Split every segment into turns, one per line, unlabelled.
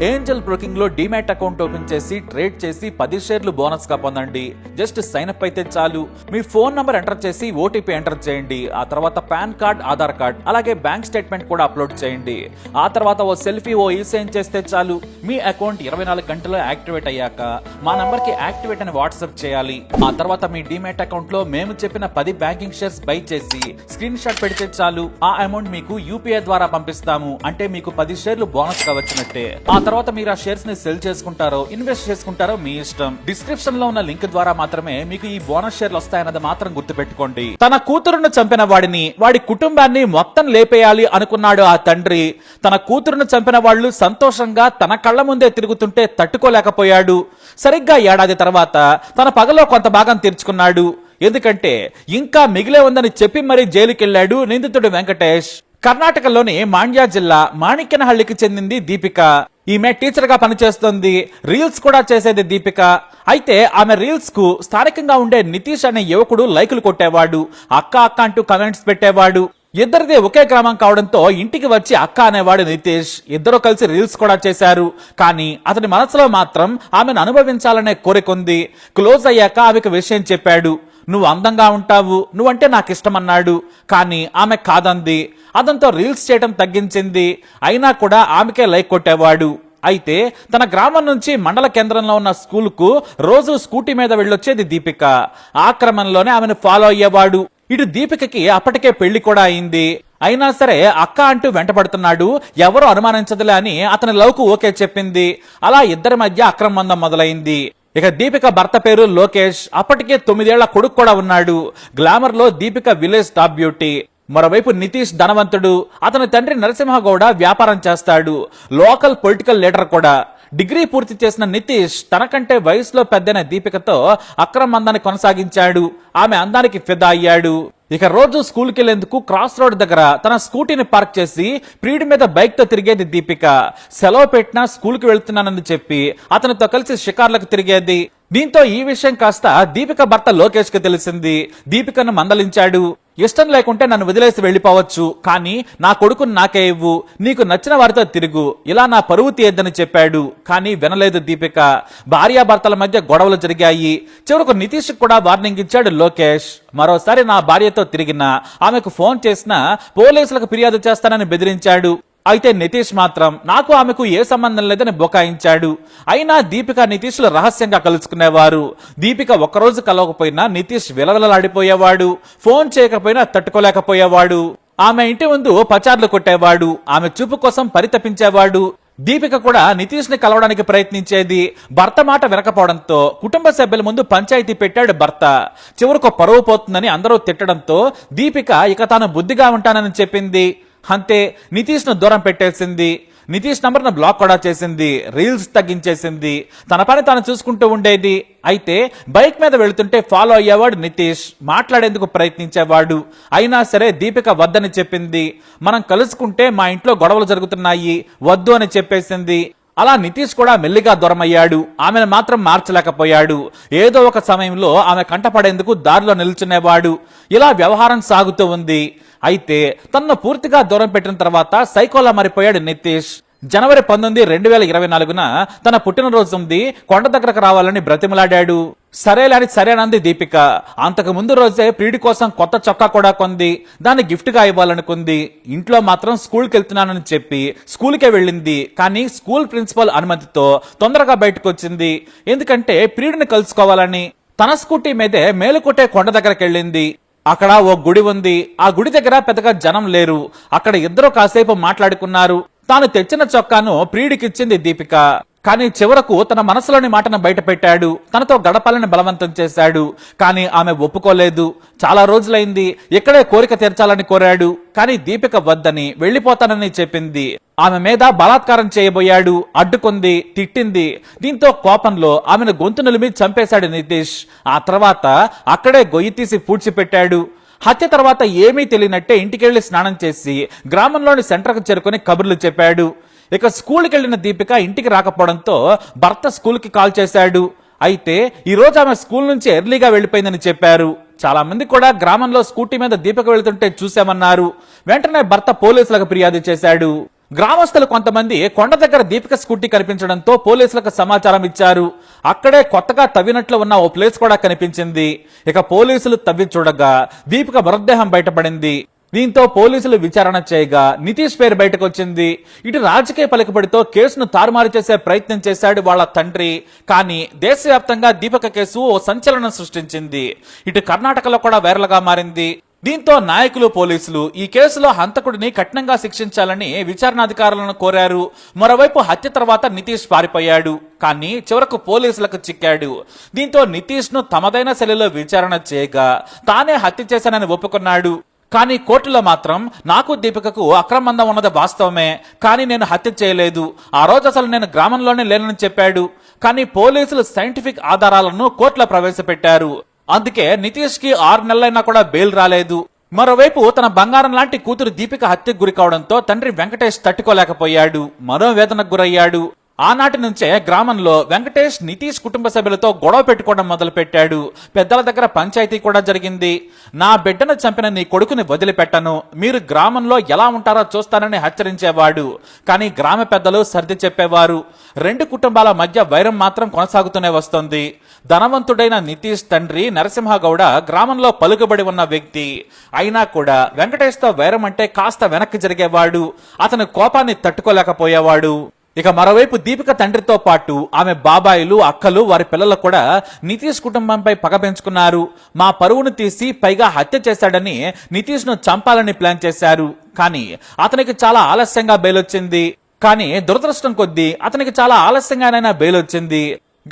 Angel broking లో demat account open చేసి trade చేసి 10 షేర్లు బోనస్ గా పొందండి. జస్ట్ సైన్ అప్ అయితే చాలు. మీ ఫోన్ నంబర్ ఎంటర్ చేసి ఓటీపీ ఎంటర్ చేయండి. ఆ తర్వాత పాన్ కార్డ్, ఆధార్ కార్డ్, అలాగే బ్యాంక్ స్టేట్మెంట్ కూడా అప్లోడ్ చేయండి. ఆ తర్వాత ఓ సెల్ఫీ, ఓ ఈ-సైన్ చేస్తే చాలు. మీ అకౌంట్ 24 గంటల్లో యాక్టివేట్ అయ్యాక మా నంబర్ కి యాక్టివేట్ అని వాట్సాప్ చేయాలి. ఆ తర్వాత మీ డిమాట్ అకౌంట్ లో మేము చెప్పిన 10 బ్యాంకింగ్ షేర్స్ బై చేసి స్క్రీన్ షాట్ పెడితే చాలు. ఆ అమౌంట్ మీకు యూపీఐ ద్వారా పంపిస్తాము. అంటే మీకు 10 షేర్లు బోనస్ గా వచ్చినట్టే. ఆ తర్వాత మీరు ఆ షేర్స్ ని సెల్ చేసుకుంటారో ఇన్వెస్ట్ చేసుకుంటారో మీ ఇష్టం. డిస్క్రిప్షన్ లో ఉన్న లింక్ ద్వారా మాత్రమే మీకు ఈ బోనస్ షేర్లు వస్తాయన్నది మాత్రం గుర్తుపెట్టుకోండి. తన కూతురును చంపిన వాడిని, వాడి కుటుంబాన్ని మొత్తం లేపేయాలి అనుకున్నాడు ఆ తండ్రి. తన కూతురును చంపిన వాళ్ళు సంతోషంగా తన కళ్ళ ముందే తిరుగుతుంటే తట్టుకోలేకపోయాడు. సరిగ్గా ఏడాది తర్వాత తన పగలో కొంత భాగం తీర్చుకున్నాడు. ఎందుకంటే ఇంకా మిగిలే ఉందని చెప్పి మరీ జైలుకెళ్లాడు నిందితుడు వెంకటేష్. కర్ణాటకలోని మాండ్యా జిల్లా మాణిక్యనహళ్లికి చెందింది దీపిక. ఈమె టీచర్ గా పనిచేస్తుంది. రీల్స్ కూడా చేసేది దీపిక. అయితే ఆమె రీల్స్ కు స్థానికంగా ఉండే నితీష్ అనే యువకుడు లైకులు కొట్టేవాడు. అక్క అక్క అంటూ కమెంట్స్ పెట్టేవాడు. ఇద్దరిదే ఒకే గ్రామం కావడంతో ఇంటికి వచ్చి అక్క అనేవాడు నితీష్. ఇద్దరు కలిసి రీల్స్ కూడా చేశారు. కానీ అతని మనసులో మాత్రం ఆమెను అనుభవించాలనే కోరికుంది. క్లోజ్ అయ్యాక ఆమెకు విషయం చెప్పాడు. నువ్వు అందంగా ఉంటావు, నువ్వంటే నాకు ఇష్టమన్నాడు. కానీ ఆమె కాదంది. అతనితో రీల్స్ చేయడం తగ్గించింది. అయినా కూడా ఆమెకే లైక్ కొట్టేవాడు. అయితే తన గ్రామం నుంచి మండల కేంద్రంలో ఉన్న స్కూల్ కు రోజు స్కూటీ మీద వెళ్ళొచ్చేది దీపిక. ఆ క్రమంలోనే ఆమెను ఫాలో అయ్యేవాడు. ఇటు దీపికకి అప్పటికే పెళ్లి కూడా అయింది. అయినా సరే అక్క అంటూ వెంటబడుతున్నాడు. ఎవరో అనుమానించదులే అని అతని లవ్ కు ఓకే చెప్పింది. అలా ఇద్దరి మధ్య అక్రమంబంధం మొదలైంది. ఇక దీపిక భర్త పేరు లోకేష్. అప్పటికే 9 ఏళ్ల కొడుకు కూడా ఉన్నాడు. గ్లామర్ లో దీపిక విలేజ్ టాప్ బ్యూటీ. మరోవైపు నితీష్ ధనవంతుడు. అతని తండ్రి నరసింహగౌడ వ్యాపారం చేస్తాడు. లోకల్ పొలిటికల్ లీడర్ కూడా. డిగ్రీ పూర్తి చేసిన నితీష్ తనకంటే వయసులో పెద్దైన దీపికతో అక్రమందాన్ని కొనసాగించాడు. ఆమె అందానికి ఫిదా అయ్యాడు. ఇక రోజు స్కూల్కి వెళ్లేందుకు క్రాస్ రోడ్ దగ్గర తన స్కూటీని పార్క్ చేసి ప్రియుడి మీద బైక్ తో తిరిగేది దీపిక. సెలవు పెట్టినా స్కూల్ కి వెళ్తున్నానని చెప్పి అతనితో కలిసి షికార్లకు తిరిగేది. దీంతో ఈ విషయం కాస్త దీపిక భర్త లోకేష్ కి తెలిసింది. దీపికను మందలించాడు. ఇష్టం లేకుంటే నన్ను వదిలేసి వెళ్లిపోవచ్చు, కానీ నా కొడుకుని నాకే ఇవ్వు, నీకు నచ్చిన వారితో తిరుగు, ఇలా నా పరువు తీయద్దని చెప్పాడు. కానీ వినలేదు దీపిక. భార్యాభర్తల మధ్య గొడవలు జరిగాయి. చివరకు నితీష్ కూడా వార్నింగ్ ఇచ్చాడు లోకేష్. మరోసారి నా భార్యతో తిరిగినా, ఆమెకు ఫోన్ చేసినా పోలీసులకు ఫిర్యాదు చేస్తానని బెదిరించాడు. అయితే నితీష్ మాత్రం నాకు ఆమెకు ఏ సంబంధం లేదని బొకాయించాడు. అయినా దీపిక నితీష్లు రహస్యంగా కలుసుకునేవారు. దీపిక ఒక్కరోజు కలవకపోయినా నితీష్ విలవిలలాడిపోయేవాడు. ఫోన్ చేయకపోయినా తట్టుకోలేకపోయేవాడు. ఆమె ఇంటి ముందు పచార్లు కొట్టేవాడు. ఆమె చూపు కోసం పరితపించేవాడు. దీపిక కూడా నితీష్ ని కలవడానికి ప్రయత్నించేది. భర్త మాట వినకపోవడంతో కుటుంబ సభ్యుల ముందు పంచాయతీ పెట్టాడు భర్త. చివరకు పరువు పోతుందని అందరూ తిట్టడంతో దీపిక ఇక తాను బుద్ధిగా ఉంటానని చెప్పింది. అంతే, నితీష్ ను దూరం పెట్టేసింది. నితీష్ నంబర్ ను బ్లాక్ కూడా చేసింది. రీల్స్ తగ్గించేసింది. తన పని తాను చూసుకుంటూ ఉండేది. అయితే బైక్ మీద వెళుతుంటే ఫాలో అయ్యేవాడు నితీష్. మాట్లాడేందుకు ప్రయత్నించేవాడు. అయినా సరే దీపిక వద్దని చెప్పింది. మనం కలుసుకుంటే మా ఇంట్లో గొడవలు జరుగుతున్నాయి, వద్దు అని చెప్పేసింది. అలా నితీష్ కూడా మెల్లిగా దూరమయ్యాడు. ఆమెను మాత్రం మార్చలేకపోయాడు. ఏదో ఒక సమయంలో ఆమె కంటపడేందుకు దారిలో నిల్చునేవాడు. ఇలా వ్యవహారం సాగుతూ ఉంది. అయితే తనను పూర్తిగా దూరం పెట్టిన తర్వాత సైకోలా మారిపోయాడు నితీష్. జనవరి 19, 2024న తన పుట్టినరోజు ఉంది. కొండ దగ్గరకు రావాలని బ్రతిమలాడాడు. సరేలేని సరేనంది దీపిక. అంతకు ముందు రోజే ప్రియుడి కోసం కొత్త చొక్కా కూడా కొంది. దాన్ని గిఫ్ట్ గా ఇవ్వాలనుకుంది. ఇంట్లో మాత్రం స్కూల్కి వెళ్తున్నానని చెప్పి స్కూల్కే వెళ్ళింది. కానీ స్కూల్ ప్రిన్సిపల్ అనుమతితో తొందరగా బయటకు వచ్చింది. ఎందుకంటే ప్రియుడిని కలుసుకోవాలని. తన స్కూటీ మీదే మేలుకొట్టే కొండ దగ్గరకు వెళ్ళింది. అక్కడ ఓ గుడి ఉంది. ఆ గుడి దగ్గర పెద్దగా జనం లేరు. అక్కడ ఇద్దరు కాసేపు మాట్లాడుకున్నారు. తాను తెచ్చిన చొక్కాను ప్రియుడికిచ్చింది దీపిక. కానీ చివరకు తన మనసులోని మాటను బయట పెట్టాడు. తనతో గడపాలని బలవంతం చేశాడు. కానీ ఆమె ఒప్పుకోలేదు. చాలా రోజులైంది. ఇక్కడే కోరిక తీర్చాలని కోరాడు. కానీ దీపిక వద్దని, వెళ్లిపోతానని చెప్పింది. ఆమె మీద బలాత్కారం చేయబోయాడు. అడ్డుకుంది, తిట్టింది. దీంతో కోపంలో ఆమెను గొంతు నిలిమి చంపేశాడు నితీష్. ఆ తర్వాత అక్కడే గొయ్యి తీసి పూడ్చిపెట్టాడు. హత్య తర్వాత ఏమీ తెలియనట్టే ఇంటికెళ్లి స్నానం చేసి గ్రామంలోని సెంటర్కు చేరుకుని కబుర్లు చెప్పాడు. ఇక స్కూల్కి వెళ్లిన దీపిక ఇంటికి రాకపోవడంతో భర్త స్కూల్ కి కాల్ చేశాడు. అయితే ఈ రోజు ఆమె స్కూల్ నుంచి ఎర్లీగా వెళ్లిపోయిందని చెప్పారు. చాలా మంది కూడా గ్రామంలో స్కూటీ మీద దీపిక వెళ్తుంటే చూశామన్నారు. వెంటనే భర్త పోలీసులకు ఫిర్యాదు చేశాడు. గ్రామస్తులు కొంతమంది కొండ దగ్గర దీపిక స్కూటీ కనిపించడంతో పోలీసులకు సమాచారం ఇచ్చారు. అక్కడే కొత్తగా తవ్వినట్లు ఉన్న ఓ ప్లేస్ కూడా కనిపించింది. ఇక పోలీసులు తవ్వి చూడగా దీపిక మృతదేహం బయటపడింది. దీంతో పోలీసులు విచారణ చేయగా నితీష్ పేరు బయటకు వచ్చింది. ఇటు రాజకీయ పలుకుబడితో కేసును తారుమారు చేసే ప్రయత్నం చేశాడు వాళ్ళ తండ్రి. కానీ దేశవ్యాప్తంగా దీపిక కేసు ఓ సంచలనం సృష్టించింది. ఇటు కర్ణాటకలో కూడా వైరల్ గా మారింది. దీంతో నాయకులు, పోలీసులు ఈ కేసులో హంతకుడిని కఠినంగా శిక్షించాలని విచారణాధికారులను కోరారు. మరోవైపు హత్య తర్వాత నితీష్ పారిపోయాడు. కానీ చివరకు పోలీసులకు చిక్కాడు. దీంతో నితీష్ ను తమదైన శైలిలో విచారణ చేయగా తానే హత్య చేశానని ఒప్పుకున్నాడు. కానీ కోర్టులో మాత్రం నాకు దీపికకు అక్రమందం ఉన్నది వాస్తవమే, కానీ నేను హత్య చేయలేదు, ఆ రోజు అసలు నేను గ్రామంలోనే లేనని చెప్పాడు. కానీ పోలీసులు సైంటిఫిక్ ఆధారాలను కోర్టులో ప్రవేశపెట్టారు. అందుకే నితీష్ కి 6 నెలలైనా కూడా బెయిల్ రాలేదు. మరోవైపు తన బంగారం లాంటి కూతురు దీపిక హత్యకు గురి కావడంతో తండ్రి వెంకటేష్ తట్టుకోలేకపోయాడు, మనోవేదనకు గురయ్యాడు. ఆనాటి నుంచే గ్రామంలో వెంకటేష్ నితీష్ కుటుంబ సభ్యులతో గొడవ పెట్టుకోవడం మొదలు పెట్టాడు. పెద్దల దగ్గర పంచాయతీ కూడా జరిగింది. నా బిడ్డను చంపిన నీ కొడుకుని వదిలిపెట్టను, మీరు గ్రామంలో ఎలా ఉంటారో చూస్తానని హెచ్చరించేవాడు. కానీ గ్రామ పెద్దలు సర్ది చెప్పేవారు. 2 కుటుంబాల మధ్య వైరం మాత్రం కొనసాగుతూనే వస్తుంది. ధనవంతుడైన నితీష్ తండ్రి నరసింహగౌడ గ్రామంలో పలుకుబడి ఉన్న వ్యక్తి అయినా కూడా వెంకటేష్ తో వైరం అంటే కాస్త వెనక్కి జరిగేవాడు. అతని కోపాన్ని తట్టుకోలేకపోయేవాడు. ఇక మరోవైపు దీపిక తండ్రితో పాటు ఆమె బాబాయిలు, అక్కలు, వారి పిల్లలు కూడా నితీష్ కుటుంబంపై పగ పెంచుకున్నారు. మా పరువును తీసి పైగా హత్య చేశాడని నితీష్ ను చంపాలని ప్లాన్ చేశారు. కానీ అతనికి చాలా ఆలస్యంగా బెయిల్ వచ్చింది. కానీ దురదృష్టం కొద్దీ అతనికి చాలా ఆలస్యంగానైనా బెయిల్ వచ్చింది.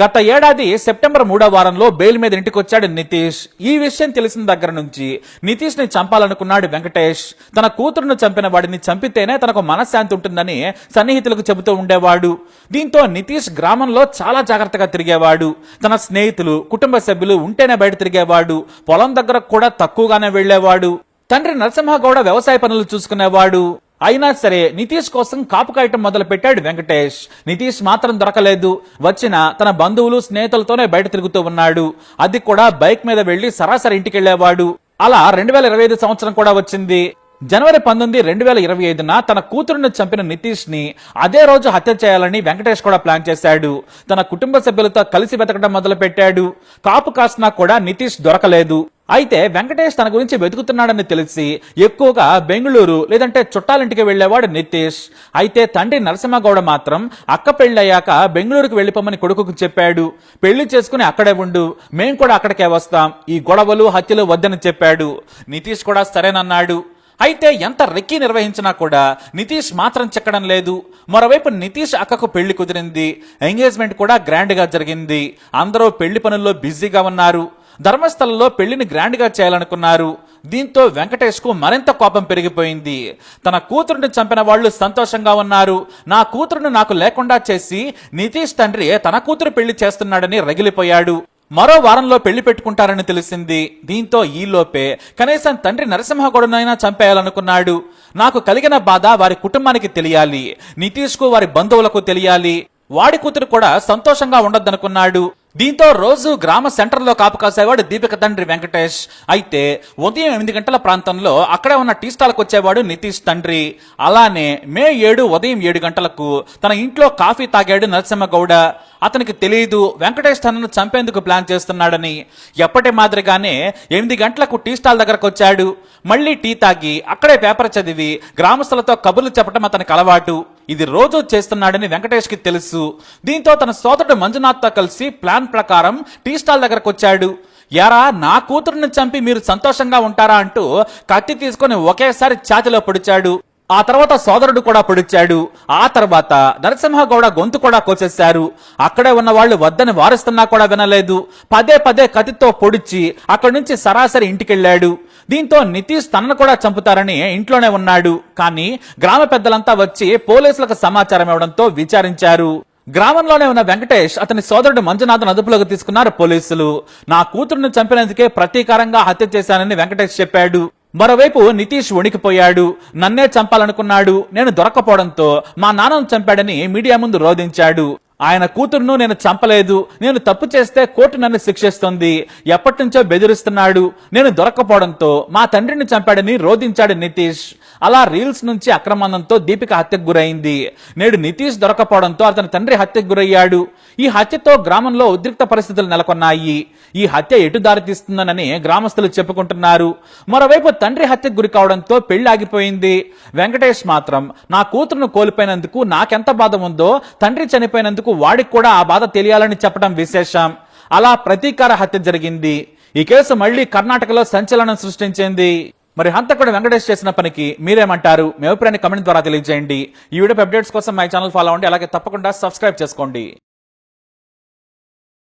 గత ఏడాది సెప్టెంబర్ 3వ వారంలో బెయిల్ మీద ఇంటికొచ్చాడు నితీష్. ఈ విషయం తెలిసిన దగ్గర నుంచి నితీష్ ని చంపాలనుకున్నాడు వెంకటేష్. తన కూతురును చంపిన వాడిని చంపితేనే తనకు మనశ్శాంతి ఉంటుందని సన్నిహితులకు చెబుతూ ఉండేవాడు. దీంతో నితీష్ గ్రామంలో చాలా జాగ్రత్తగా తిరిగేవాడు. తన స్నేహితులు, కుటుంబ సభ్యులు ఉంటేనే బయట తిరిగేవాడు. పొలం దగ్గర కూడా తక్కువగానే వెళ్లేవాడు. తండ్రి నరసింహగౌడ వ్యవసాయ పనులు చూసుకునేవాడు. అయినా సరే నితీష్ కోసం కాపు కాయటం మొదలు పెట్టాడు వెంకటేష్. నితీష్ మాత్రం దొరకలేదు. వచ్చిన తన బంధువులు, స్నేహితులతోనే బయట తిరుగుతూ ఉన్నాడు. అది కూడా బైక్ మీద వెళ్లి సరాసరి ఇంటికి వెళ్లేవాడు. అలా 2025 సంవత్సరం కూడా వచ్చింది. జనవరి 19, 2025న తన కూతురును చంపిన నితీష్ ని అదే రోజు హత్య చేయాలని వెంకటేష్ కూడా ప్లాన్ చేశాడు. తన కుటుంబ సభ్యులతో కలిసి వెతకడం మొదలు పెట్టాడు. కాపు కాసినా కూడా నితీష్ దొరకలేదు. అయితే వెంకటేష్ తన గురించి వెతుకుతున్నాడని తెలిసి ఎక్కువగా బెంగళూరు లేదంటే చుట్టాలింటికి వెళ్లేవాడు నితీష్. అయితే తండ్రి నరసింహగౌడ మాత్రం అక్క పెళ్లయ్యాక బెంగళూరుకు వెళ్లిపోమని కొడుకుకు చెప్పాడు. పెళ్లి చేసుకుని అక్కడే ఉండు, మేం కూడా అక్కడికే వస్తాం, ఈ గొడవలు, హత్యలు వద్దని చెప్పాడు. నితీష్ కూడా సరేనన్నాడు. అయితే ఎంత రెక్కి నిర్వహించినా కూడా నితీష్ మాత్రం చెక్కడం లేదు. మరోవైపు నితీష్ అక్కకు పెళ్లి కుదిరింది. ఎంగేజ్మెంట్ కూడా గ్రాండ్ గా జరిగింది. అందరూ పెళ్లి పనుల్లో బిజీగా ఉన్నారు. ధర్మస్థలంలో పెళ్లిని గ్రాండ్ గా చేయాలనుకున్నారు. దీంతో వెంకటేష్ కు మరింత కోపం పెరిగిపోయింది. తన కూతురుని చంపిన వాళ్ళు సంతోషంగా ఉన్నారు. నా కూతురును నాకు లేకుండా చేసి నితీష్ తండ్రి తన కూతురు పెళ్లి చేస్తున్నాడని రగిలిపోయాడు. మరో వారంలో పెళ్లి పెట్టుకుంటారని తెలిసింది. దీంతో ఈలోపే కనీసం తండ్రి నరసింహగౌడనైనా చంపేయాలనుకున్నాడు. నాకు కలిగిన బాధ వారి కుటుంబానికి తెలియాలి, నితీష్ కు వారి బంధువులకు తెలియాలి, వాడి కూతురు కూడా సంతోషంగా ఉండొద్దనుకున్నాడు. దీంతో రోజు గ్రామ సెంటర్లో కాపు కాసేవాడు దీపిక తండ్రి వెంకటేష్. అయితే ఉదయం 8 గంటల ప్రాంతంలో అక్కడే ఉన్న టీ స్టాల్కి వచ్చేవాడు నితీష్ తండ్రి. అలానే మే 7 ఉదయం 7 గంటలకు తన ఇంట్లో కాఫీ తాగాడు నరసింహగౌడ. అతనికి తెలియదు వెంకటేష్ తనను చంపేందుకు ప్లాన్ చేస్తున్నాడని. ఎప్పటి మాదిరిగానే 8 గంటలకు టీ స్టాల్ దగ్గరకు వచ్చాడు. మళ్లీ టీ తాగి అక్కడే పేపర్ చదివి గ్రామస్తులతో కబుర్లు చెప్పడం అతనికి అలవాటు. ఇది రోజు చేస్తున్నాడని వెంకటేష్ కి తెలుసు. దీంతో తన సోదరుడు మంజునాథ్ తో కలిసి ప్లాన్ ప్రకారం టీ స్టాల్ దగ్గరకు వచ్చాడు. యారా, నా కూతురుని చంపి మీరు సంతోషంగా ఉంటారా అంటూ కత్తి తీసుకుని ఒకేసారి ఛాతిలో పొడిచాడు. ఆ తర్వాత సోదరుడు కూడా పొడిచాడు. ఆ తర్వాత నరసింహగౌడ గొంతు కూడా కోసేశారు. అక్కడే ఉన్న వాళ్ళు వద్దని వారిస్తున్నా కూడా వినలేదు. పదే పదే కత్తితో పొడిచి అక్కడి నుంచి సరాసరి ఇంటికెళ్లాడు. దీంతో నితీష్ తనను కూడా చంపుతారని ఇంట్లోనే ఉన్నాడు. కానీ గ్రామ పెద్దలంతా వచ్చి పోలీసులకు సమాచారం ఇవ్వడంతో విచారించారు. గ్రామంలోనే ఉన్న వెంకటేష్, అతని సోదరుడు మంజునాథ్ను అదుపులోకి తీసుకున్నారు పోలీసులు. నా కూతురును చంపినందుకే ప్రతీకారంగా హత్య చేశానని వెంకటేష్ చెప్పాడు. మరోవైపు నితీష్ వణికిపోయాడు. నన్నే చంపాలనుకున్నాడు, నేను దొరకపోవడంతో మా నాన్నను చంపాడని మీడియా ముందు రోధించాడు. ఆయన కూతురును నేను చంపలేదు, నేను తప్పు చేస్తే కోర్టు నన్ను శిక్షిస్తుంది, ఎప్పటి నుంచో బెదిరిస్తున్నాడు, నేను దొరకపోవడంతో మా తండ్రిని చంపాడని రోధించాడు నితీష్. అలా రీల్స్ నుంచి అక్రమానందంతో దీపిక హత్యకు గురైంది. నేడు నితీష్ దొరకపోవడంతో అతని తండ్రి హత్యకు గురయ్యాడు. ఈ హత్యతో గ్రామంలో ఉద్రిక్త పరిస్థితులు నెలకొన్నాయి. ఈ హత్య ఎటు దారితీస్తుందనని గ్రామస్తులు చెప్పుకుంటున్నారు. మరోవైపు తండ్రి హత్యకు గురి కావడంతో పెళ్లి ఆగిపోయింది. వెంకటేష్ మాత్రం నా కూతురును కోల్పోయినందుకు నాకెంత బాధ ఉందో తండ్రి చనిపోయినందుకు వాడికి కూడా ఆ బాధ తెలియాలని చెప్పడం విశేషం. అలా ప్రతీకార హత్య జరిగింది. ఈ కేసు మళ్లీ కర్ణాటకలో సంచలనం సృష్టించింది. మరి హంతకుడు వెంకటేష్ చేసిన పనికి మీరేమంటారు? మీ అభిప్రాయాన్ని కమెంట్ ద్వారా తెలియజేయండి. ఈ వీడియో అప్డేట్స్ కోసం మై ఛానల్ ఫాలో అవ్వండి. అలాగే తప్పకుండా సబ్స్క్రైబ్ చేసుకోండి.